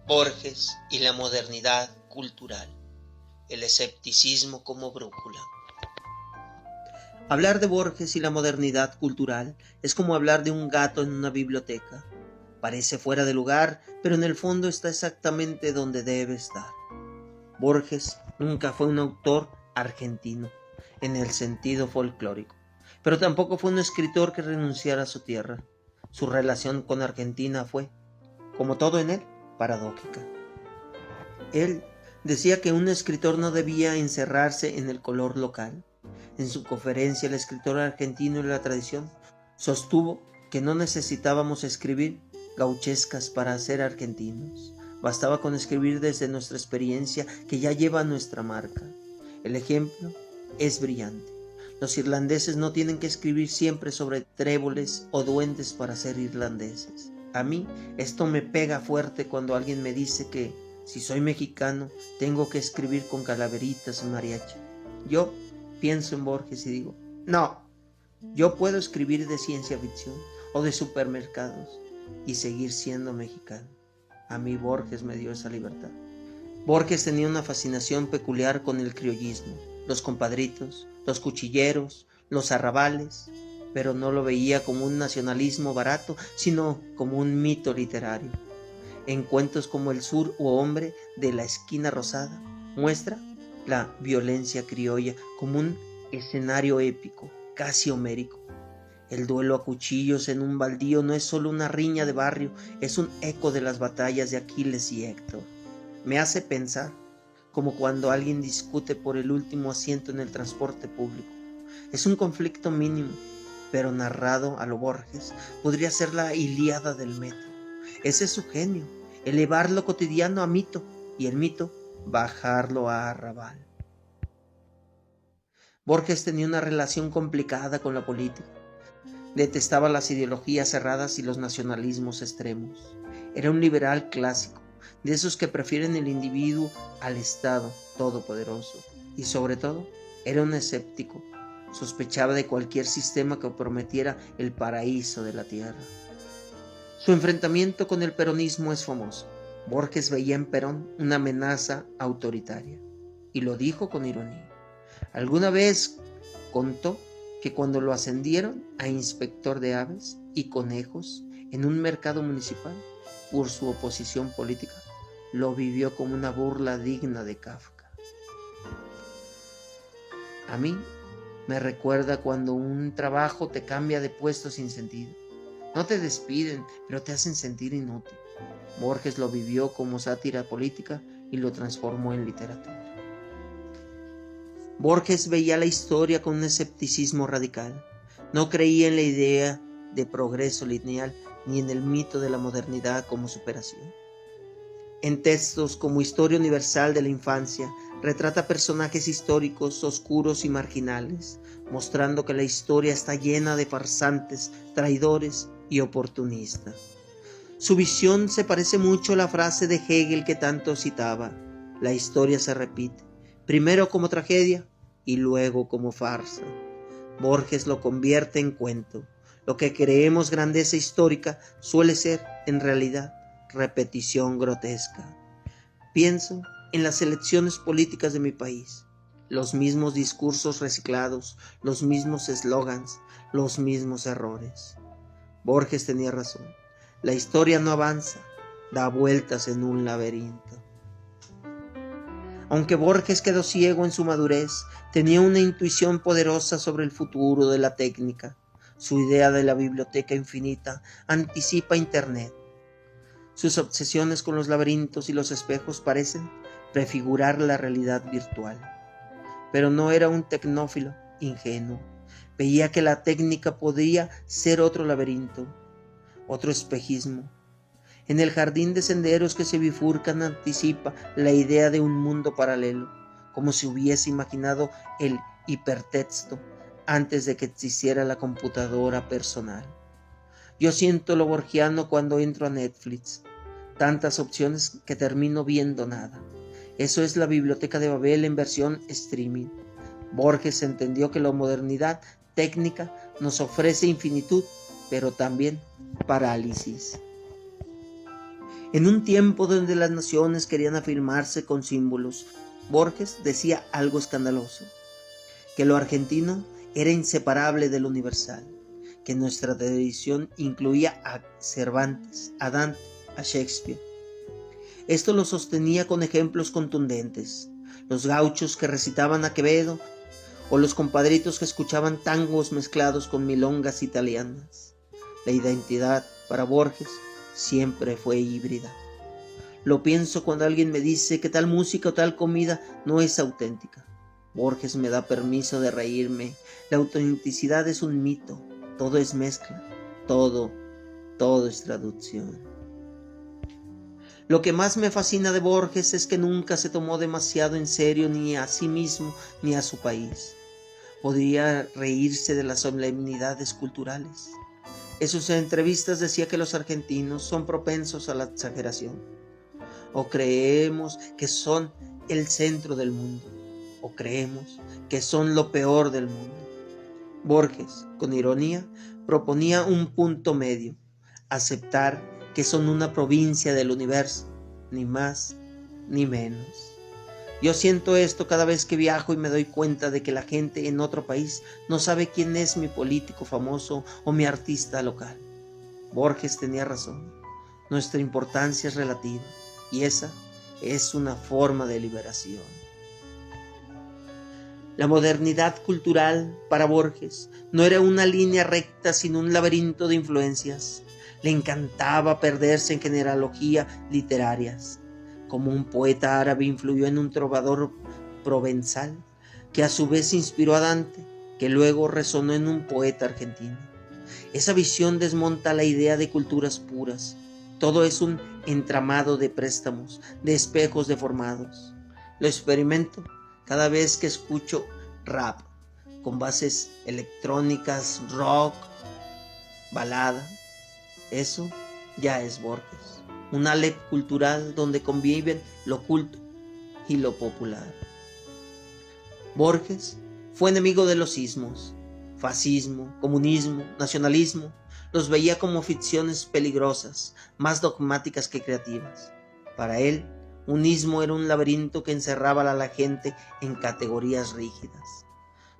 Borges y la modernidad cultural. El escepticismo como brújula. Hablar de Borges y la modernidad cultural es como hablar de un gato en una biblioteca. Parece fuera de lugar, pero en el fondo está exactamente donde debe estar. Borges nunca fue un autor argentino, en el sentido folclórico, pero tampoco fue un escritor que renunciara a su tierra. Su relación con Argentina fue, como todo en él, paradójica. Él decía que un escritor no debía encerrarse en el color local. En su conferencia, el escritor argentino y la tradición sostuvo que no necesitábamos escribir gauchescas para ser argentinos. Bastaba con escribir desde nuestra experiencia que ya lleva nuestra marca. El ejemplo es brillante. Los irlandeses no tienen que escribir siempre sobre tréboles o duendes para ser irlandeses. A mí esto me pega fuerte cuando alguien me dice que si soy mexicano tengo que escribir con calaveritas y mariachi. Yo pienso en Borges y digo, no, yo puedo escribir de ciencia ficción o de supermercados y seguir siendo mexicano. A mí Borges me dio esa libertad. Borges tenía una fascinación peculiar con el criollismo, los compadritos, los cuchilleros, los arrabales, pero no lo veía como un nacionalismo barato, sino como un mito literario. En cuentos como El Sur o Hombre de la Esquina Rosada, muestra la violencia criolla como un escenario épico, casi homérico. El duelo a cuchillos en un baldío no es solo una riña de barrio, es un eco de las batallas de Aquiles y Héctor. Me hace pensar como cuando alguien discute por el último asiento en el transporte público. Es un conflicto mínimo, pero narrado a lo Borges podría ser la Ilíada del metro. Ese es su genio, elevar lo cotidiano a mito y el mito bajarlo a arrabal. Borges tenía una relación complicada con la política. Detestaba las ideologías cerradas y los nacionalismos extremos. Era un liberal clásico, de esos que prefieren el individuo al Estado todopoderoso. Y sobre todo, era un escéptico. Sospechaba de cualquier sistema que prometiera el paraíso de la tierra. Su enfrentamiento con el peronismo es famoso. Borges veía en Perón una amenaza autoritaria, y lo dijo con ironía. Alguna vez contó que cuando lo ascendieron a inspector de aves y conejos en un mercado municipal por su oposición política, lo vivió como una burla digna de Kafka. A mí me recuerda cuando un trabajo te cambia de puesto sin sentido. No te despiden, pero te hacen sentir inútil. Borges lo vivió como sátira política y lo transformó en literatura. Borges veía la historia con un escepticismo radical. No creía en la idea de progreso lineal ni en el mito de la modernidad como superación. En textos como Historia Universal de la Infancia, retrata personajes históricos oscuros y marginales, mostrando que la historia está llena de farsantes, traidores y oportunistas. Su visión se parece mucho a la frase de Hegel que tanto citaba: la historia se repite, primero como tragedia y luego como farsa. Borges lo convierte en cuento. Lo que creemos grandeza histórica suele ser, en realidad, repetición grotesca. Pienso en las elecciones políticas de mi país. Los mismos discursos reciclados, los mismos eslogans, los mismos errores. Borges tenía razón. La historia no avanza, da vueltas en un laberinto. Aunque Borges quedó ciego en su madurez, tenía una intuición poderosa sobre el futuro de la técnica. Su idea de la biblioteca infinita anticipa Internet. Sus obsesiones con los laberintos y los espejos parecen prefigurar la realidad virtual. Pero no era un tecnófilo ingenuo. Veía que la técnica podía ser otro laberinto, otro espejismo. En el jardín de senderos que se bifurcan anticipa la idea de un mundo paralelo, como si hubiese imaginado el hipertexto antes de que existiera la computadora personal. Yo siento lo borgiano cuando entro a Netflix. Tantas opciones que termino viendo nada. Eso es la biblioteca de Babel en versión streaming. Borges entendió que la modernidad técnica nos ofrece infinitud, pero también parálisis. En un tiempo donde las naciones querían afirmarse con símbolos, Borges decía algo escandaloso, que lo argentino era inseparable de lo universal, que nuestra tradición incluía a Cervantes, a Dante, a Shakespeare. Esto lo sostenía con ejemplos contundentes, los gauchos que recitaban a Quevedo o los compadritos que escuchaban tangos mezclados con milongas italianas. La identidad para Borges siempre fue híbrida. Lo pienso cuando alguien me dice que tal música o tal comida no es auténtica. Borges me da permiso de reírme. La autenticidad es un mito, todo es mezcla, todo es traducción. Lo que más me fascina de Borges es que nunca se tomó demasiado en serio ni a sí mismo ni a su país. Podría reírse de las solemnidades culturales. En sus entrevistas decía que los argentinos son propensos a la exageración. O creemos que son el centro del mundo, o creemos que son lo peor del mundo. Borges, con ironía, proponía un punto medio, aceptar que son una provincia del universo, ni más ni menos. Yo siento esto cada vez que viajo y me doy cuenta de que la gente en otro país no sabe quién es mi político famoso o mi artista local. Borges tenía razón, nuestra importancia es relativa y esa es una forma de liberación. La modernidad cultural para Borges no era una línea recta sino un laberinto de influencias. Le encantaba perderse en genealogías literarias. Como un poeta árabe influyó en un trovador provenzal, que a su vez inspiró a Dante, que luego resonó en un poeta argentino. Esa visión desmonta la idea de culturas puras. Todo es un entramado de préstamos, de espejos deformados. Lo experimento cada vez que escucho rap, con bases electrónicas, rock, balada. Eso ya es Borges, un Aleph cultural donde conviven lo culto y lo popular. Borges fue enemigo de los ismos, fascismo, comunismo, nacionalismo. Los veía como ficciones peligrosas, más dogmáticas que creativas. Para él, un ismo era un laberinto que encerraba a la gente en categorías rígidas.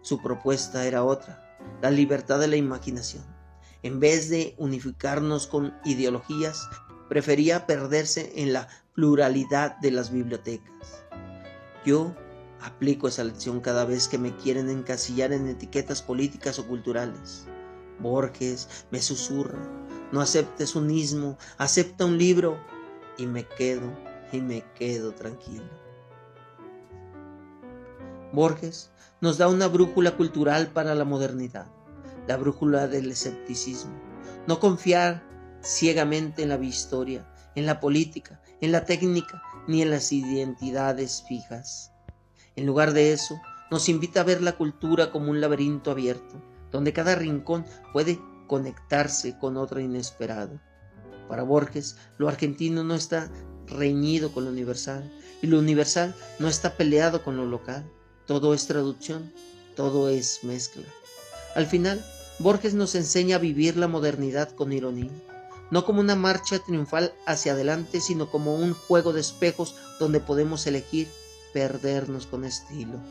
Su propuesta era otra, la libertad de la imaginación. En vez de unificarnos con ideologías, prefería perderse en la pluralidad de las bibliotecas. Yo aplico esa lección cada vez que me quieren encasillar en etiquetas políticas o culturales. Borges me susurra, no aceptes un ismo, acepta un libro, y me quedo tranquilo. Borges nos da una brújula cultural para la modernidad, la brújula del escepticismo. No confiar ciegamente en la historia, en la política, en la técnica, ni en las identidades fijas. En lugar de eso, nos invita a ver la cultura como un laberinto abierto, donde cada rincón puede conectarse con otro inesperado. Para Borges, lo argentino no está reñido con lo universal, y lo universal no está peleado con lo local. Todo es traducción, todo es mezcla. Al final, Borges nos enseña a vivir la modernidad con ironía, no como una marcha triunfal hacia adelante, sino como un juego de espejos donde podemos elegir perdernos con estilo.